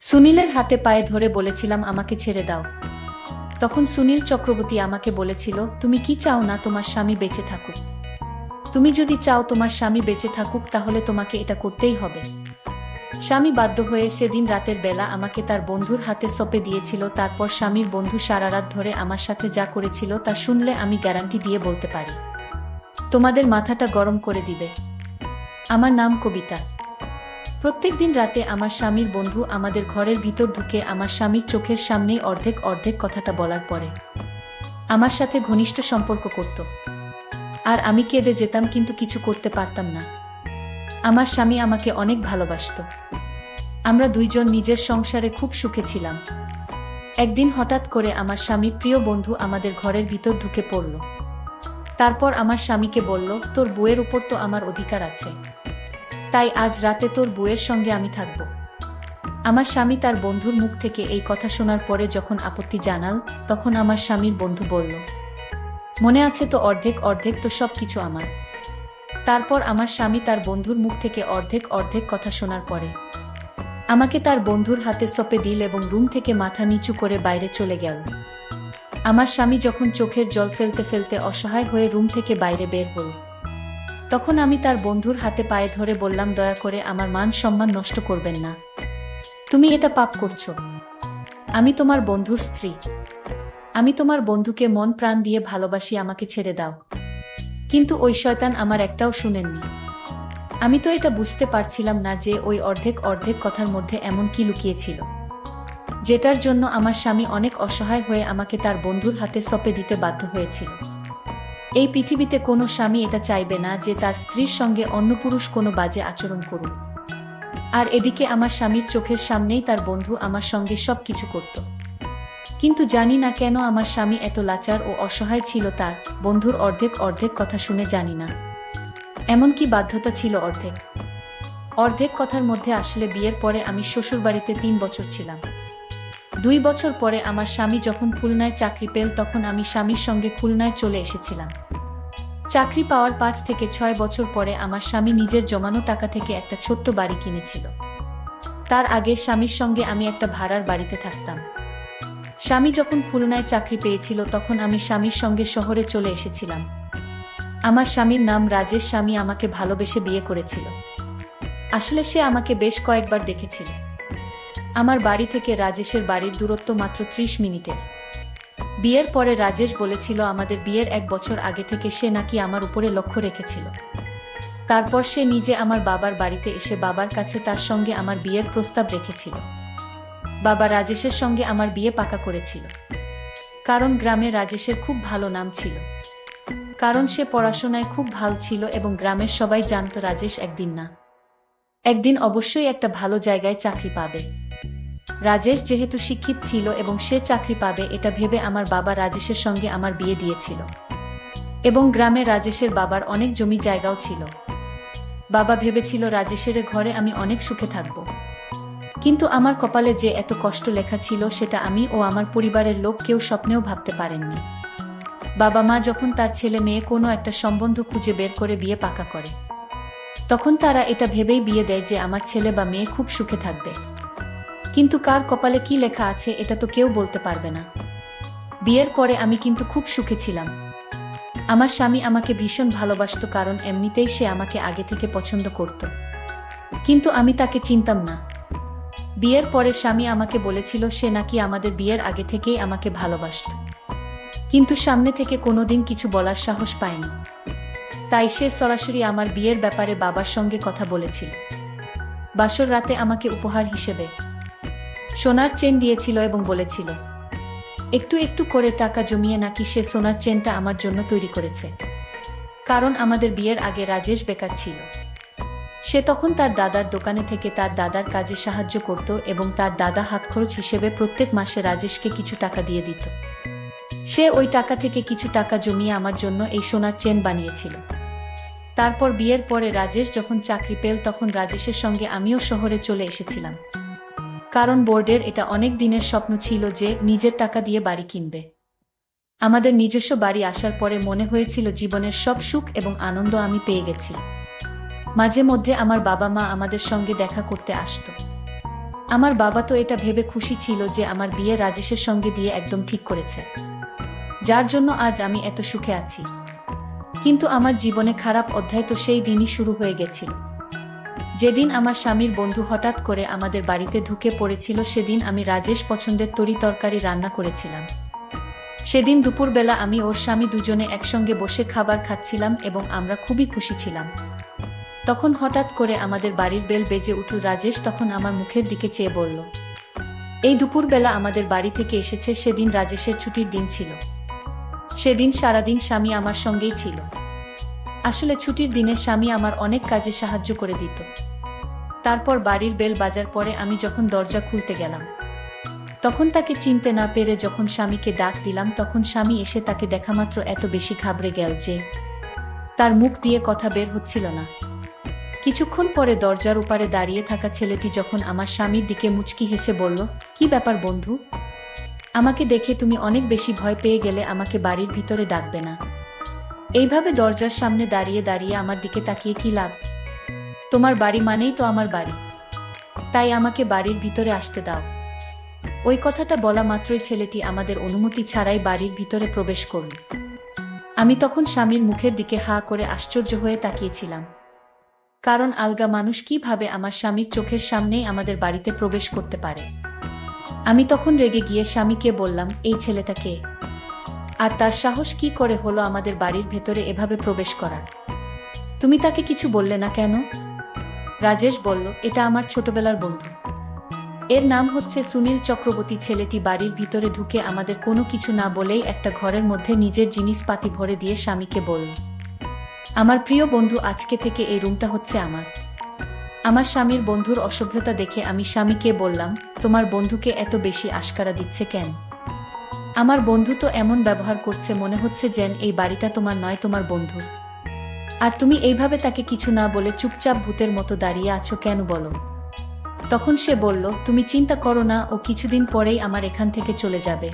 সুনীলের হাতে পায়ে ধরে বলেছিলাম আমাকে ছেড়ে দাও। তখন সুনীল চক্রবর্তী আমাকে বলেছিল, তুমি কি চাও না তোমার স্বামী বেঁচে থাকুক? তুমি যদি চাও তোমার স্বামী বেঁচে থাকুক তাহলে তোমাকে এটা করতেই হবে। স্বামী বাধ্য হয়ে সেদিন রাতের বেলা আমাকে তার বন্ধুর হাতে সঁপে দিয়েছিল। তারপর স্বামীর বন্ধু সারা রাত ধরে আমার সাথে যা করেছিল তা শুনলে আমি গ্যারান্টি দিয়ে বলতে পারি, তোমাদের মাথাটা গরম করে দিবে। আমার নাম কবিতা। প্রত্যেক দিন রাতে আমার স্বামীর বন্ধু আমাদের ঘরের ভিতর ঢুকে আমার স্বামীর চোখের সামনেই অর্ধেক অর্ধেক কথাটা বলার পরে আমার সাথে ঘনিষ্ঠ সম্পর্ক করত। আর আমি কেঁদে যেতাম, কিন্তু কিছু করতে পারতাম না। আমার স্বামী আমাকে অনেক ভালোবাসতো। আমরা দুইজন নিজের সংসারে খুব সুখে ছিলাম। একদিন হঠাৎ করে আমার স্বামীর প্রিয় বন্ধু আমাদের ঘরের ভিতর ঢুকে পড়ল। তারপর আমার স্বামীকে বলল, তোর বউয়ের উপর তো আমার অধিকার আছে, তাই আজ রাতে তোর বউয়ের সঙ্গে আমি থাকব। আমার স্বামী তার বন্ধুর মুখ থেকে এই কথা শোনার পরে যখন আপত্তি জানাল, তখন আমার স্বামীর বন্ধু বলল, মনে আছে তো, অর্ধেক অর্ধেক তো সব কিছু আমার। তারপর আমার স্বামী তার বন্ধুর মুখ থেকে অর্ধেক অর্ধেক কথা শোনার পরে আমাকে তার বন্ধুর হাতে সঁপে দিল এবং রুম থেকে মাথা নিচু করে বাইরে চলে গেল। আমার স্বামী যখন চোখের জল ফেলতে ফেলতে অসহায় হয়ে রুম থেকে বাইরে বের হল, তখন আমি তার বন্ধুর হাতে পায়ে ধরে বললাম, দয়া করে আমার মান সম্মান নষ্ট করবেন না। তুমি এটা পাপ করছো। আমি তোমার বন্ধুর স্ত্রী। আমি তোমার বন্ধুকে মন প্রাণ দিয়ে ভালোবাসি, আমাকে ছেড়ে দাও। কিন্তু ওই শয়তান আমার একটাও শুনেননি। আমি তো এটা বুঝতে পারছিলাম না যে ওই অর্ধেক অর্ধেক কথার মধ্যে এমন কি লুকিয়েছিল, যেটার জন্য আমার স্বামী অনেক অসহায় হয়ে আমাকে তার বন্ধুর হাতে সঁপে দিতে বাধ্য হয়েছিল। এই পৃথিবীতে কোনো স্বামী এটা চাইবে না যে তার স্ত্রীর সঙ্গে অন্য পুরুষ কোনো বাজে আচরণ করুক। আর এদিকে আমার স্বামীর চোখের সামনেই তার বন্ধু আমার সঙ্গে সব কিছু করত। কিন্তু জানি না কেন আমার স্বামী এত লাচার ও অসহায় ছিল, তার বন্ধুর অর্ধেক অর্ধেক কথা শুনে, জানি না এমনকি বাধ্যতা ছিল অর্ধেক অর্ধেক কথার মধ্যে। আসলে বিয়ের পরে আমি শ্বশুরবাড়িতে 3 বছর ছিলাম। 2 বছর পরে আমার স্বামী যখন খুলনায় চাকরি পেল, তখন আমি স্বামীর সঙ্গে খুলনায় চলে এসেছিলাম। চাকরি পাওয়ার 5 থেকে 6 বছর পরে আমার স্বামী নিজের জমানো টাকা থেকে একটা ছোট্ট বাড়ি কিনেছিল। তার আগে স্বামীর সঙ্গে আমি একটা ভাড়ার বাড়িতে থাকতাম। স্বামী যখন খুলনায় চাকরি পেয়েছিল, তখন আমি স্বামীর সঙ্গে শহরে চলে এসেছিলাম। আমার স্বামীর নাম রাজেশ। স্বামী আমাকে ভালোবেসে বিয়ে করেছিল। আসলে সে আমাকে বেশ কয়েকবার দেখেছিল। আমার বাড়ি থেকে রাজেশের বাড়ির দূরত্ব মাত্র 30 মিনিটের। বিয়ের পরে রাজেশ বলেছিল আমাদের বিয়ের 1 বছর আগে থেকে সে নাকি আমার উপরে লক্ষ্য রেখেছিল। তারপর সে নিজে আমার বাবার বাড়িতে এসে বাবার কাছে তার সঙ্গে আমার বিয়ের প্রস্তাব রেখেছিল। বাবা রাজেশের সঙ্গে আমার বিয়ে পাকা করেছিল। কারণ গ্রামে রাজেশের খুব ভালো নাম ছিল, কারণ সে পড়াশোনায় খুব ভালো ছিল এবং গ্রামের সবাই জানত রাজেশ একদিন না একদিন অবশ্যই একটা ভালো জায়গায় চাকরি পাবে। রাজেশ যেহেতু শিক্ষিত ছিল এবং সে চাকরি পাবে, এটা ভেবে আমার বাবা রাজেশের সঙ্গে আমার বিয়ে দিয়েছিল। এবং গ্রামে রাজেশের বাবার অনেক জমি জায়গাও ছিল। বাবা ভেবেছিল রাজেশের ঘরে আমি অনেক সুখে থাকব। কিন্তু আমার কপালে যে এত কষ্ট লেখা ছিল, সেটা আমি ও আমার পরিবারের লোক কেউ স্বপ্নেও ভাবতে পারেননি। বাবা মা যখন তার ছেলে মেয়ে কোনো একটা সম্বন্ধ খুঁজে বের করে বিয়ে পাকা করে, তখন তারা এটা ভেবেই বিয়ে দেয় যে আমার ছেলে বা মেয়ে খুব সুখে থাকবে। কিন্তু কার কপালে কি লেখা আছে এটা তো কেউ বলতে পারবে না। বিয়ের পরে আমি কিন্তু খুব সুখে ছিলাম। আমার স্বামী আমাকে ভীষণ ভালোবাসতো, কারণ এমনিতেই সে আমাকে আগে থেকে পছন্দ করত। কিন্তু আমি তাকে চিনতাম না। বিয়ের পরে স্বামী আমাকে বলেছিল সে নাকি আমাদের বিয়ের আগে থেকেই আমাকে ভালোবাসত, কিন্তু সামনে থেকে কোনোদিন কিছু বলার সাহস পায়নি। তাই সে সরাসরি আমার বিয়ের ব্যাপারে বাবার সঙ্গে কথা বলেছিল। বাসর রাতে আমাকে উপহার হিসেবে সোনার চেন দিয়েছিল এবং বলেছিল একটু একটু করে টাকা জমিয়ে নাকি সে সোনার চেনটা আমার জন্য তৈরি করেছে। কারণ আমাদের বিয়ের আগে রাজেশ বেকার ছিল। সে তখন তার দাদার দোকানে থেকে তার দাদার কাজে সাহায্য করত এবং তার দাদা হাতখরচ হিসেবে প্রত্যেক মাসে রাজেশকে কিছু টাকা দিয়ে দিত। সে ওই টাকা থেকে কিছু টাকা জমিয়ে আমার জন্য এই সোনার চেন বানিয়েছিল। তারপর বিয়ের পরে রাজেশ যখন চাকরি পেল, তখন রাজেশের সঙ্গে আমিও শহরে চলে এসেছিলাম। কারণ বোর্ডের এটা অনেক দিনের স্বপ্ন ছিল যে নিজের টাকা দিয়ে বাড়ি কিনবে। আমাদের নিজস্ব বাড়ি আসার পরে মনে হয়েছিল জীবনের সব সুখ এবং আনন্দ আমি পেয়ে গেছি। মাঝে মধ্যে আমার বাবা মা আমাদের সঙ্গে দেখা করতে আসতো। আমার বাবা তো এটা ভেবে খুশি ছিল যে আমার বিয়ে রাজেশের সঙ্গে দিয়ে একদম ঠিক করেছে, যার জন্য আজ আমি এত সুখে আছি। কিন্তু আমার জীবনে খারাপ অধ্যায় তো সেই দিনই শুরু হয়ে গেছিল। যেদিন আমার স্বামীর বন্ধু হঠাৎ করে আমাদের বাড়িতে ঢুকে পড়েছিল, সেদিন আমি রাজেশ পছন্দের তরি তরকারি রান্না করেছিলাম। সেদিন দুপুরবেলা আমি ওর স্বামী দুজনে একসঙ্গে বসে খাবার খাচ্ছিলাম এবং আমরা খুবই খুশি ছিলাম। তখন হঠাৎ করে আমাদের বাড়ির বেল বেজে উঠল। রাজেশ তখন আমার মুখের দিকে চেয়ে বলল, এই দুপুরবেলা আমাদের বাড়ি থেকে এসেছে। সেদিন রাজেশের ছুটির দিন ছিল। সেদিন সারাদিন স্বামী আমার সঙ্গেই ছিল। আসলে ছুটির দিনে স্বামী আমার অনেক কাজে সাহায্য করে দিত। তারপর বাড়ির বেল বাজার পরে আমি যখন দরজা খুলতে গেলাম, তখন তাকে চিনতে না পেরে যখন স্বামীকে ডাক দিলাম, তখন স্বামী এসে তাকে দেখামাত্র এত বেশি ঘাবড়ে গেল যে তার মুখ দিয়ে কথা বের হচ্ছিল না। কিছুক্ষণ পরে দরজার ওপারে দাঁড়িয়ে থাকা ছেলেটি যখন আমার স্বামীর দিকে মুচকি হেসে বলল, কি ব্যাপার বন্ধু, আমাকে দেখে তুমি অনেক বেশি ভয় পেয়ে গেলে, আমাকে বাড়ির ভিতরে ডাকবে না? এইভাবে দরজার সামনে দাঁড়িয়ে দাঁড়িয়ে আমার দিকে তাকিয়ে কি লাভ? তোমার বাড়ি মানেই তো আমার বাড়ি, তাই আমাকে বাড়ির ভিতরে আসতে দাও। ওই কথাটা বলা মাত্রই ছেলেটি আমাদের অনুমতি ছাড়াই বাড়ির ভিতরে প্রবেশ করল। আমি তখন স্বামীর মুখের দিকে হা করে আশ্চর্য হয়ে তাকিয়েছিলাম, কারণ আলগা মানুষ কিভাবে আমার স্বামীর চোখের সামনেই আমাদের বাড়িতে প্রবেশ করতে পারে। আমি তখন রেগে গিয়ে স্বামীকে বললাম, এই ছেলেটা কে, আর তার সাহস কি করে হলো আমাদের বাড়ির ভেতরে এভাবে প্রবেশ করার? তুমি তাকে কিছু বললে না কেন? রাজেশ বলল, এটা আমার ছোটবেলার বন্ধু, এর নাম হচ্ছে সুনীল চক্রবর্তী। ছেলেটি বাড়ির ভিতরে ঢুকে আমাদের কোনো কিছু না বলেই একটা ঘরের মধ্যে নিজের জিনিসপাতি ভরে দিয়ে স্বামীকে বলল, আমার প্রিয় বন্ধু, আজকে থেকে এই রুমটা হচ্ছে আমার। আমার স্বামীর বন্ধুর অসভ্যতা দেখে আমি স্বামীকে বললাম, তোমার বন্ধুকে এত বেশি আশকারা দিচ্ছে কেন? আমার বন্ধু তো এমন ব্যবহার করছে মনে হচ্ছে যেন এই বাড়িটা তোমার নয়, তোমার বন্ধু। আর তুমি এইভাবে তাকে কিছু না বলে চুপচাপ ভূতের মতো দাঁড়িয়ে আছো কেন বলো? তখন সে বলল, তুমি চিন্তা করো না, ও কিছুদিন পরেই আমার এখান থেকে চলে যাবে।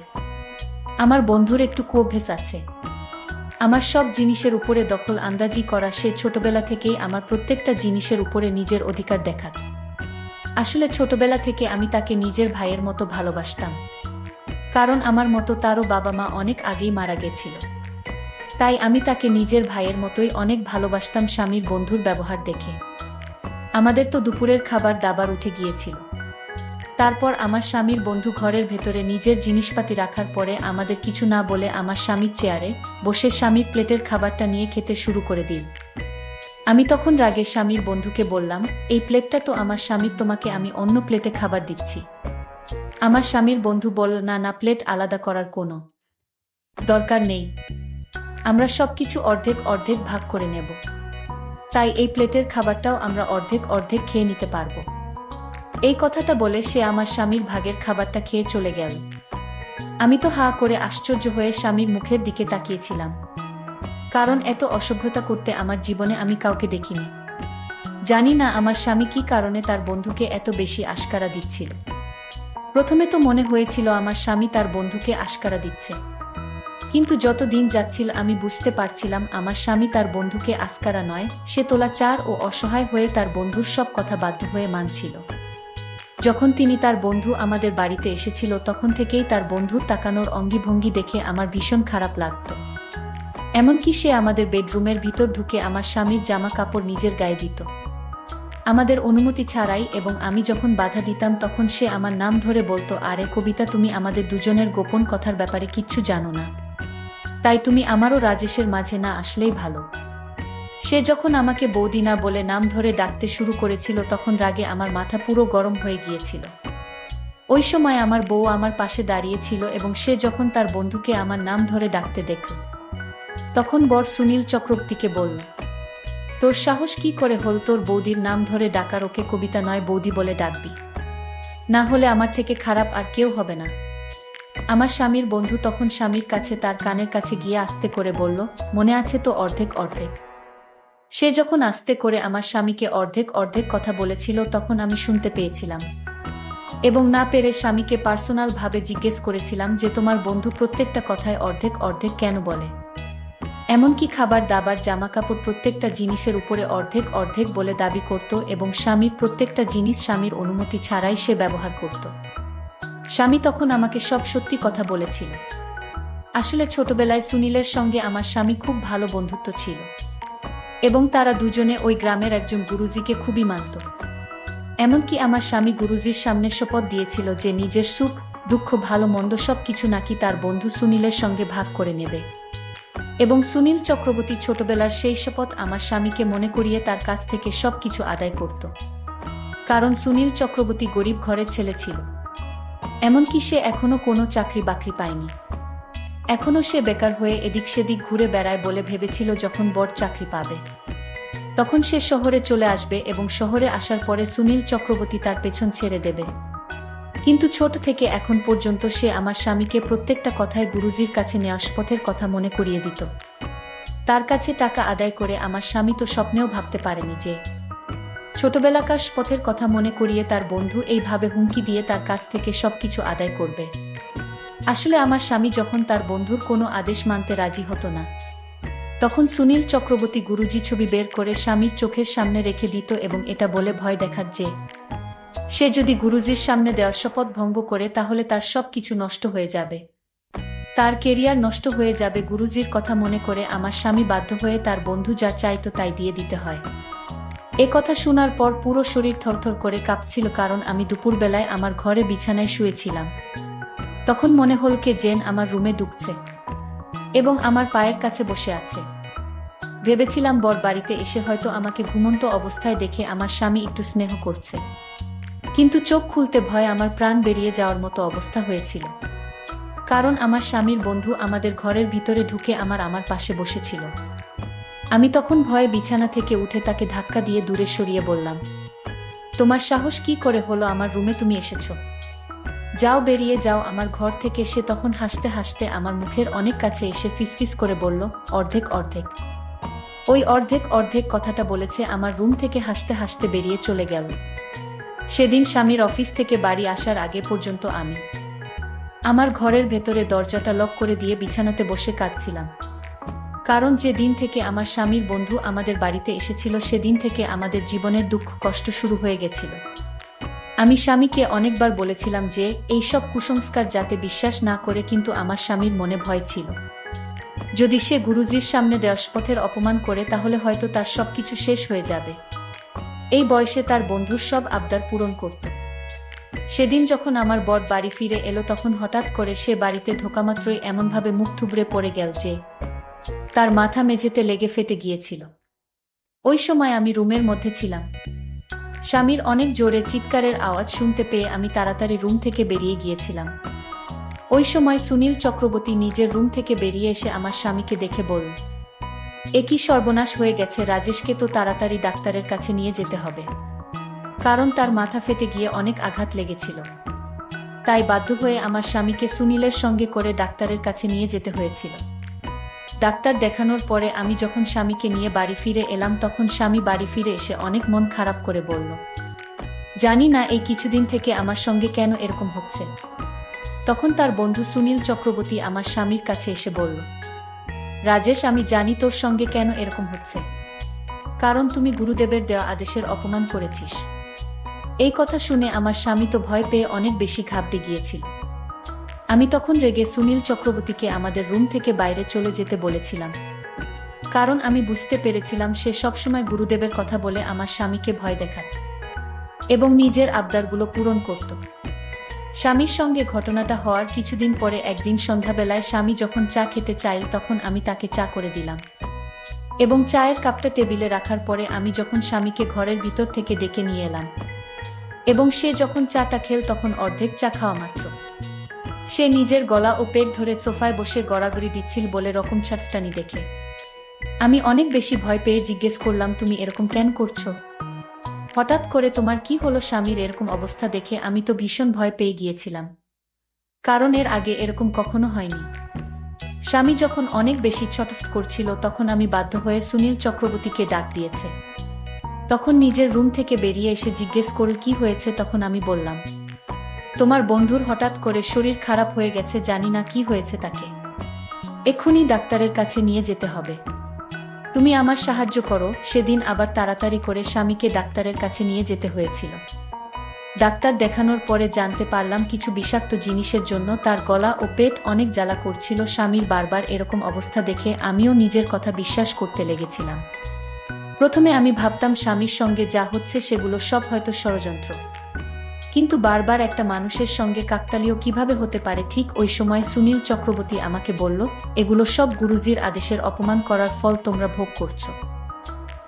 আমার বন্ধুর একটু অভ্যেস আছে আমার সব জিনিসের উপরে দখল আন্দাজি করা। সে ছোটবেলা থেকেই আমার প্রত্যেকটা জিনিসের উপরে নিজের অধিকার দেখাত। আসলে ছোটবেলা থেকে আমি তাকে নিজের ভাইয়ের মতো ভালোবাসতাম, কারণ আমার মতো তারও বাবা মা অনেক আগেই মারা গেছিল। তাই আমি তাকে নিজের ভাইয়ের মতোই অনেক ভালোবাসতাম। স্বামীর বন্ধুর ব্যবহার দেখে আমাদের তো দুপুরের খাবার দাবার উঠে গিয়েছিল। তারপর আমার স্বামীর বন্ধু ঘরের ভেতরে নিজের জিনিসপাতি রাখার পরে আমাদের কিছু না বলে আমার স্বামীর চেয়ারে বসে স্বামীর প্লেটের খাবারটা নিয়ে খেতে শুরু করে দিল। আমি তখন রাগে স্বামীর বন্ধুকে বললাম, এই প্লেটটা তো আমার স্বামীর, তোমাকে আমি অন্য প্লেটে খাবার দিচ্ছি। আমার স্বামীর বন্ধু বলল, না না, প্লেট আলাদা করার কোনো দরকার নেই, আমরা সবকিছু অর্ধেক অর্ধেক ভাগ করে নেব, তাই এই প্লেটের খাবারটাও আমরা অর্ধেক অর্ধেক খেয়ে নিতে পারবো। এই কথাটা বলে সে আমার স্বামীর ভাগের খাবারটা খেয়ে চলে গেল। আমি তো হা করে আশ্চর্য হয়ে স্বামীর মুখের দিকে তাকিয়েছিলাম, কারণ এত অসভ্যতা করতে আমার জীবনে আমি কাউকে দেখিনি। জানি না আমার স্বামী কি কারণে তার বন্ধুকে এত বেশি আশকারা দিচ্ছিল। প্রথমে তো মনে হয়েছিল আমার স্বামী তার বন্ধুকে আশকারা দিচ্ছে, কিন্তু যত দিন যাচ্ছিল আমি বুঝতে পারছিলাম আমার স্বামী তার বন্ধুকে আশকারা নয়, সে তোলাচার ও অসহায় হয়ে তার বন্ধুর সব কথা বাধ্য হয়ে মানছিল। যখন তার বন্ধু আমাদের বাড়িতে এসেছিল, তখন থেকেই তার বন্ধুর তাকানোর অঙ্গিভঙ্গি দেখে আমার ভীষণ খারাপ লাগত। এমনকি সে আমাদের বেডরুমের ভিতর ঢুকে আমার স্বামীর জামা কাপড় নিজের গায়ে দিত, আমাদের অনুমতি ছাড়াই, এবং আমি যখন বাধা দিতাম তখন সে আমার নাম ধরে বলতো, আরে কবিতা, তুমি আমাদের দুজনের গোপন কথার ব্যাপারে কিচ্ছু জানো না, তাই তুমি আমারও রাজেশের মাঝে না আসলেই ভালো। সে যখন আমাকে বৌদি না বলে নাম ধরে ডাকতে শুরু করেছিল, তখন রাগে আমার মাথা পুরো গরম হয়ে গিয়েছিল। ওই সময় আমার বউ আমার পাশে দাঁড়িয়েছিল এবং সে যখন তার বন্ধুকে আমার নাম ধরে ডাকতে দেখল, তখন বর সুনীল চক্রবর্তীকে বলল, তোর সাহস কি করে হল তোর বৌদির নাম ধরে ডাকার? ওকে কবিতা নয় বৌদি বলে ডাকবি, না হলে আমার থেকে খারাপ আর কেউ হবে না। আমার স্বামীর বন্ধু তখন স্বামীর কাছে তার কানের কাছে গিয়ে আস্তে করে বলল, মনে আছে তো অর্ধেক অর্ধেক? সে যখন আস্তে করে আমার স্বামীকে অর্ধেক অর্ধেক কথা বলেছিল, তখন আমি শুনতে পেয়েছিলাম এবং না পেরে স্বামীকে পার্সোনাল ভাবে জিজ্ঞেস করেছিলাম যে তোমার বন্ধু প্রত্যেকটা কথায় অর্ধেক অর্ধেক কেন বলে? এমনকি খাবার দাবার জামাকাপড় প্রত্যেকটা জিনিসের উপরে অর্ধেক অর্ধেক বলে দাবি করত এবং স্বামীর প্রত্যেকটা জিনিস স্বামীর অনুমতি ছাড়াই সে ব্যবহার করত। স্বামী তখন আমাকে সব সত্যি কথা বলেছিল। আসলে ছোটবেলায় সুনীলের সঙ্গে আমার স্বামী খুব ভালো বন্ধুত্ব ছিল এবং তারা দুজনে ওই গ্রামের একজন গুরুজিকে খুবই মানত। এমনকি আমার স্বামী গুরুজির সামনে শপথ দিয়েছিল যে নিজের সুখ দুঃখ ভালো মন্দ সব কিছু নাকি তার বন্ধু সুনীলের সঙ্গে ভাগ করে নেবে। এবং সুনীল চক্রবর্তী ছোটবেলার সেই শপথ আমার স্বামীকে মনে করিয়ে তার কাছ থেকে সবকিছু আদায় করত। কারণ সুনীল চক্রবর্তী গরিব ঘরের ছেলে ছিল। এমনকি সে এখনো কোনো চাকরি বাকরি পায়নি। এখনো সে বেকার হয়ে এদিক সেদিক ঘুরে বেড়ায় বলে ভেবেছিল যখন বড় চাকরি পাবে তখন সে শহরে চলে আসবে এবং শহরে আসার পরে সুনীল চক্রবর্তী তার পেছন ছেড়ে দেবে। কিন্তু ছোট থেকে এখন পর্যন্ত সে আমার স্বামীকে প্রত্যেকটা কথায় গুরুজির কাছে নেওয়া শপথের কথা মনে করিয়ে দিত। তার কাছে টাকা আদায় করে আমার স্বামী তো স্বপ্নেও ভাবতে পারেনি যে ছোটবেলাকার শপথের কথা মনে করিয়ে তার বন্ধু এইভাবে হুমকি দিয়ে তার কাছ থেকে সবকিছু আদায় করবে। আসলে আমার স্বামী যখন তার বন্ধুর কোনো আদেশ মানতে রাজি হতো না তখন সুনীল চক্রবর্তী গুরুজি ছবি বের করে স্বামীর চোখের সামনে রেখে দিত এবং এটা বলে ভয় দেখাত যে সে যদি গুরুজির সামনে দেওয়া শপথ ভঙ্গ করে তাহলে তার সব কিছু নষ্ট হয়ে যাবে, তার কেরিয়ার নষ্ট হয়ে যাবে। গুরুজির কথা মনে করে আমার স্বামী বাধ্য হয়ে তার বন্ধু যা চাইতো তাই দিয়ে দিতে হয়। এ কথা শোনার পর পুরো শরীর থরথর করে কাঁপছিল, কারণ আমি দুপুরবেলায় আমার ঘরে বিছানায় শুয়েছিলাম। তখন মনে হল কে যেন আমার রুমে ঢুকছে এবং আমার পায়ের কাছে বসে আছে। ভেবেছিলাম বর বাড়িতে এসে হয়তো আমাকে ঘুমন্ত অবস্থায় দেখে আমার স্বামী একটু স্নেহ করছে, কিন্তু চোখ খুলতে ভয় আমার প্রাণ বেরিয়ে যাওয়ার মতো অবস্থা হয়েছিল। কারণ আমার স্বামীর বন্ধু আমাদের ঘরের ভিতরে ঢুকে আমার পাশে বসেছিল। আমি তখন ভয়ে বিছানা থেকে উঠে তাকে ধাক্কা দিয়ে দূরে সরিয়ে বললাম, তোমার সাহস কি করে হলো আমার রুমে তুমি এসেছো? যাও, বেরিয়ে যাও আমার ঘর থেকে। সে তখন হাসতে হাসতে আমার মুখের অনেক কাছে এসে ফিসফিস করে বলল, অর্ধেক অর্ধেক। ওই অর্ধেক অর্ধেক কথাটা বলেছে আমার রুম থেকে হাসতে হাসতে বেরিয়ে চলে গেল। সেদিন স্বামীর অফিস থেকে বাড়ি আসার আগে পর্যন্ত আমি আমার ঘরের ভেতরে দরজাটা লক করে দিয়ে বিছানাতে বসে কাঁদছিলাম। কারণ যে দিন থেকে আমার স্বামীর বন্ধু আমাদের বাড়িতে এসেছিল সেদিন থেকে আমাদের জীবনের দুঃখ কষ্ট শুরু হয়ে গেছিল। আমি স্বামীকে অনেকবার বলেছিলাম যে এইসব কুসংস্কার যাতে বিশ্বাস না করে, কিন্তু আমার স্বামীর মনে ভয় ছিল যদি সে গুরুজির সামনে দেওয়া শপথের অপমান করে তাহলে হয়তো তার সবকিছু শেষ হয়ে যাবে। এই বয়সে তার বন্ধুর সব আবদার পূরণ করত। সেদিন যখন আমার বর বাড়ি ফিরে এলো তখন হঠাৎ করে সে বাড়িতে ঢোকামাত্রই এমনভাবে মুখ থুবড়ে পড়ে গেল যে তার মাথা মেঝেতে লেগে ফেটে গিয়েছিল। ওই সময় আমি রুমের মধ্যে ছিলাম। স্বামীর অনেক জোরে চিৎকারের আওয়াজ শুনতে পেয়ে আমি তাড়াতাড়ি রুম থেকে বেরিয়ে গিয়েছিলাম। ওই সময় সুনীল চক্রবর্তী নিজের রুম থেকে বেরিয়ে এসে আমার স্বামীকে দেখে বলল, এ কি সর্বনাশ হয়ে গেছে, রাজেশকে তো তাড়াতাড়ি ডাক্তারের কাছে নিয়ে যেতে হবে। কারণ তার মাথা ফেটে গিয়ে অনেক আঘাত লেগেছিল। তাই বাধ্য হয়ে আমার স্বামীকে সুনীলের সঙ্গে করে ডাক্তারের কাছে নিয়ে যেতে হয়েছিল। ডাক্তার দেখানোর পরে আমি যখন স্বামীকে নিয়ে বাড়ি ফিরে এলাম তখন স্বামী বাড়ি ফিরে এসে অনেক মন খারাপ করে বলল, জানি না এই কিছুদিন থেকে আমার সঙ্গে কেন এরকম হচ্ছে। তখন তার বন্ধু সুনীল চক্রবর্তী আমার স্বামীর কাছে এসে বলল, রাজেশ, আমি জানি তোর সঙ্গে কেন এরকম হচ্ছে, কারণ তুমি গুরুদেবের দেওয়া আদেশের অপমান করেছিস। এই কথা শুনে আমার স্বামী তো ভয় পেয়ে অনেক বেশি ঘাবড়ে গিয়েছিল। আমি তখন রেগে সুনীল চক্রবর্তীকে আমাদের রুম থেকে বাইরে চলে যেতে বলেছিলাম, কারণ আমি বুঝতে পেরেছিলাম সে সবসময় গুরুদেবের কথা বলে আমার স্বামীকে ভয় দেখাত এবং নিজের আবদারগুলো পূরণ করত। স্বামীর সঙ্গে ঘটনাটা হওয়ার কিছুদিন পরে একদিন সন্ধ্যাবেলায় স্বামী যখন চা খেতে চাইল তখন আমি তাকে চা করে দিলাম এবং চায়ের কাপটা টেবিলে রাখার পরে আমি যখন স্বামীকে ঘরের ভিতর থেকে ডেকে নিয়ে এলাম এবং সে যখন চাটা খেল তখন অর্ধেক চা খাওয়া মাত্র সে নিজের গলা ও পেট ধরে সোফায় বসে গড়াগড়ি দিচ্ছিল বলে রকম ছাটফাটানি দেখে আমি অনেক বেশি ভয় পেয়ে জিজ্ঞেস করলাম, তুমি এরকম কেন করছো? হঠাৎ করে তোমার কি হলো? স্বামীর এরকম অবস্থা দেখে আমি তো ভীষণ ভয় পেয়ে গিয়েছিলাম, কারণ এর আগে এরকম কখনো হয়নি। স্বামী যখন অনেক বেশি ছটফট করছিল তখন আমি বাধ্য হয়ে সুনীল চক্রবর্তীকে ডাক দিয়েছে। তখন নিজের রুম থেকে বেরিয়ে এসে জিজ্ঞেস করল কি হয়েছে। তখন আমি বললাম, তোমার বন্ধুর হঠাৎ করে শরীর খারাপ হয়ে গেছে, জানি না কি হয়েছে তাকে। এক্ষুনি ডাক্তারের কাছে নিয়ে যেতে হবে। তুমি আমার সাহায্য করো। সেদিন আবার তাড়াতাড়ি করে স্বামীকে ডাক্তারের কাছে নিয়ে যেতে হয়েছিল। ডাক্তার দেখানোর পরে জানতে পারলাম কিছু বিষাক্ত জিনিসের জন্য তার গলা ও পেট অনেক জ্বালা করছিল। স্বামীর বারবার এরকম অবস্থা দেখে আমিও নিজের কথা বিশ্বাস করতে লেগেছিলাম। প্রথমে আমি ভাবতাম স্বামীর সঙ্গে যা হচ্ছে সেগুলো সব হয়তো ষড়যন্ত্র, কিন্তু বারবার একটা মানুষের সঙ্গে কাকতালীয় কিভাবে হতে পারে। ঠিক ওই সময় সুনীল চক্রবর্তী আমাকে বলল, এগুলো সব গুরুজির আদেশের অপমান করার ফল তোমরা ভোগ করছো।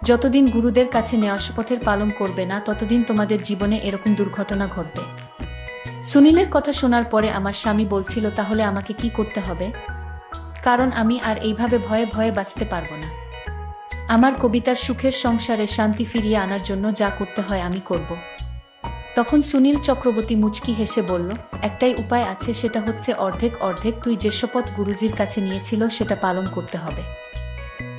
যতদিন গুরুদের কাছে নেওয়া শপথের পালন করবে না ততদিন তোমাদের জীবনে এরকম দুর্ঘটনা ঘটবে। সুনীলের কথা শোনার পরে আমার স্বামী বলছিল, তাহলে আমাকে কি করতে হবে? কারণ আমি আর এইভাবে ভয়ে ভয়ে বাঁচতে পারবো না। আমার কবিতার সুখের সংসারে শান্তি ফিরিয়ে আনার জন্য যা করতে হয় আমি করব। তখন সুনীল চক্রবর্তী মুচকি হেসে বলল, একটাই উপায় আছে, সেটা হচ্ছে অর্ধেক অর্ধেক। তুই যে শপথ গুরুজির কাছে নিয়েছিল সেটা পালন করতে হবে।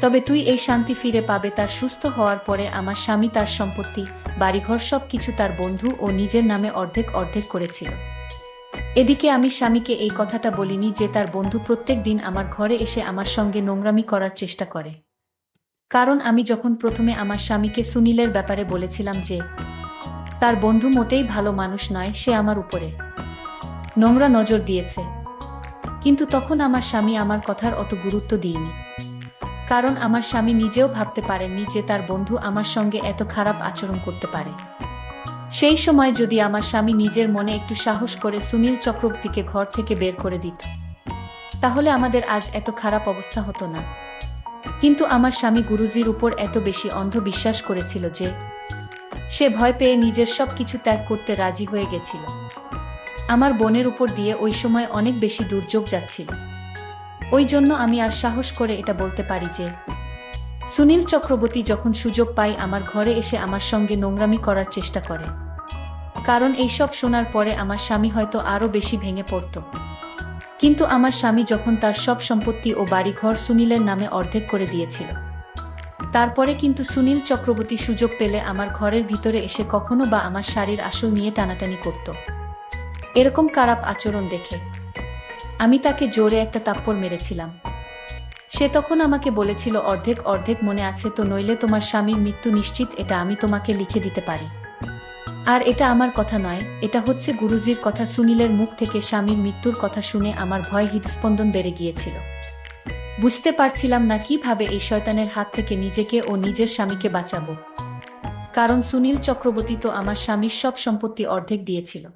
তবে তুই এই শান্তি ফিরে পাবে তার সুস্থ হওয়ার পরে। আমার স্বামী তার সম্পত্তি, বাড়িঘর সব কিছু তার বন্ধু ও নিজের নামে অর্ধেক অর্ধেক করেছিল। এদিকে আমি স্বামীকে এই কথাটা বলিনি যে তার বন্ধু প্রত্যেক দিন আমার ঘরে এসে আমার সঙ্গে নোংরামি করার চেষ্টা করে। কারণ আমি যখন প্রথমে আমার স্বামীকে সুনীলের ব্যাপারে বলেছিলাম যে তার বন্ধু মোটেই ভালো মানুষ নয়, সে আমার উপরে নোংরা নজর দিয়েছে, কিন্তু তখন আমার স্বামী আমার কথার অত গুরুত্ব দিইনি। কারণ আমার স্বামী নিজেও ভাবতে পারেননি যে তার বন্ধু আমার সঙ্গে এত খারাপ আচরণ করতে পারে। সেই সময় যদি আমার স্বামী নিজের মনে একটু সাহস করে সুনীল চক্রবর্তীকে ঘর থেকে বের করে দিত, তাহলে আমাদের আজ এত খারাপ অবস্থা হতো না। কিন্তু আমার স্বামী গুরুজির উপর এত বেশি অন্ধ বিশ্বাস করেছিল যে সে ভয় পেয়ে নিজের সব কিছু ত্যাগ করতে রাজি হয়ে গেছিল। আমার বোনের উপর দিয়ে ওই সময় অনেক বেশি দুর্যোগ যাচ্ছিল। ওই জন্য আমি আর সাহস করে এটা বলতে পারি যে সুনীল চক্রবর্তী যখন সুযোগ পায় আমার ঘরে এসে আমার সঙ্গে নোংরামি করার চেষ্টা করে। কারণ এইসব শোনার পরে আমার স্বামী হয়তো আরো বেশি ভেঙে পড়ত। কিন্তু আমার স্বামী যখন তার সব সম্পত্তি ও বাড়িঘর সুনীলের নামে অর্ধেক করে দিয়েছিল, তারপরে কিন্তু সুনীল চক্রবর্তী সুযোগ পেলে আমার ঘরের ভিতরে এসে কখনো বা আমার শাড়ির আসল নিয়ে টানাটানি করত। এরকম খারাপ আচরণ দেখে আমি তাকে জোরে একটা থাপ্পড় মেরেছিলাম। সে তখন আমাকে বলেছিল, অর্ধেক অর্ধেক মনে আছে তো? নইলে তোমার স্বামীর মৃত্যু নিশ্চিত, এটা আমি তোমাকে লিখে দিতে পারি। আর এটা আমার কথা নয়, এটা হচ্ছে গুরুজির কথা। সুনীলের মুখ থেকে স্বামীর মৃত্যুর কথা শুনে আমার ভয় হৃদস্পন্দন বেড়ে গিয়েছিল। বুঝতে পারছিলাম না কিভাবে এই শয়তানের হাত থেকে নিজেকে ও নিজের স্বামীকে বাঁচাবো। কারণ সুনীল চক্রবর্তী তো আমার স্বামীর সব সম্পত্তি অর্ধেক দিয়েছিল।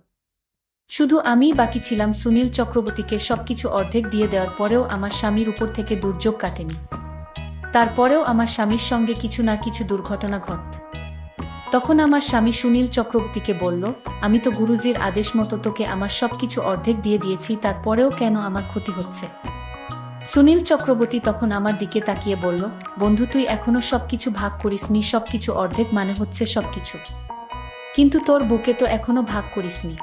শুধু আমিই বাকি ছিলাম সুনীল চক্রবর্তীকে সবকিছু অর্ধেক দিয়ে দেওয়ার পরেও আমার স্বামীর উপর থেকে দুর্যোগ কাটেনি। তারপরেও আমার স্বামীর সঙ্গে কিছু না কিছু দুর্ঘটনা ঘটে। তখন আমার স্বামী সুনীল চক্রবর্তীকে বলল, আমি তো গুরুজির আদেশ মতো তোকে আমার সবকিছু অর্ধেক দিয়ে দিয়েছি, তারপরেও কেন আমার ক্ষতি হচ্ছে? সুনীল চক্রবর্তী তখন আমার দিকে তাকিয়ে বলল, বন্ধু, তুই এখনো সবকিছু ভাগ করিসনি। সবকিছু অর্ধেক মানে হচ্ছে সবকিছু, কিন্তু তোর বউকে তো এখনো ভাগ করিসনি।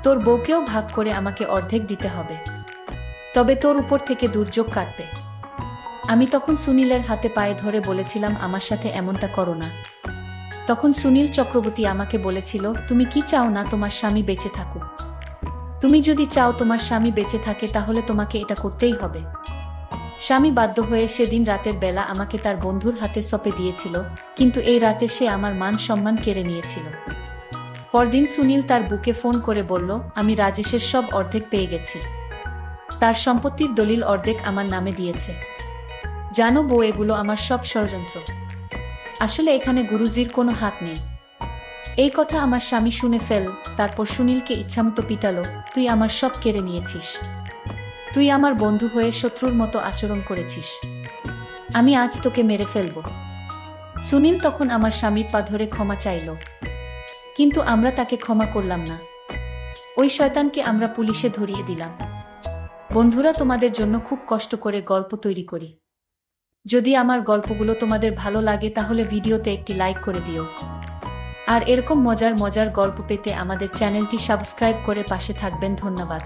তোর বউকেও ভাগ করে আমাকে অর্ধেক দিতে হবে, তবে তোর উপর থেকে দুর্যোগ কাটবে। আমি তখন সুনীলের হাতে পায়ে ধরে বলেছিলাম, আমার সাথে এমনটা করো না। তখন সুনীল চক্রবর্তী আমাকে বলেছিল, তুমি কি চাও না তোমার স্বামী বেঁচে থাকুক? তুমি যদি চাও তোমার স্বামী বেঁচে থাকে তাহলে তোমাকে এটা করতেই হবে। স্বামী বাধ্য হয়ে সেদিন রাতের বেলা আমাকে তার বন্ধুর হাতে সঁপে দিয়েছিল, কিন্তু এই রাতে সে আমার মান সম্মান কেড়ে নিয়েছিল। পরদিন সুনীল তার বুকে ফোন করে বলল, আমি রাজেশের সব অর্ধেক পেয়ে গেছি। তার সম্পত্তির দলিল অর্ধেক আমার নামে দিয়েছে। জানো বউ, এগুলো আমার সব ষড়যন্ত্র। আসলে এখানে গুরুজির কোনো হাত নেই। এই কথা আমার স্বামী শুনে ফেল। তারপর সুনীলকে ইচ্ছামতো পিটালো, তুই আমার সব কেড়ে নিয়েছিস। তুই আমার বন্ধু হয়ে শত্রুর মতো আচরণ করেছিস। আমি আজ তোকে মেরে ফেলব। সুনীল তখন আমার স্বামীর পা ধরে ক্ষমা চাইল, কিন্তু আমরা তাকে ক্ষমা করলাম না। ওই শয়তানকে আমরা পুলিশে ধরিয়ে দিলাম। বন্ধুরা, তোমাদের জন্য খুব কষ্ট করে গল্প তৈরি করি। যদি আমার গল্পগুলো তোমাদের ভালো লাগে তাহলে ভিডিওতে একটি লাইক করে দিও। আর এরকম মজার মজার গল্প পেতে আমাদের চ্যানেলটি সাবস্ক্রাইব করে পাশে থাকবেন। ধন্যবাদ।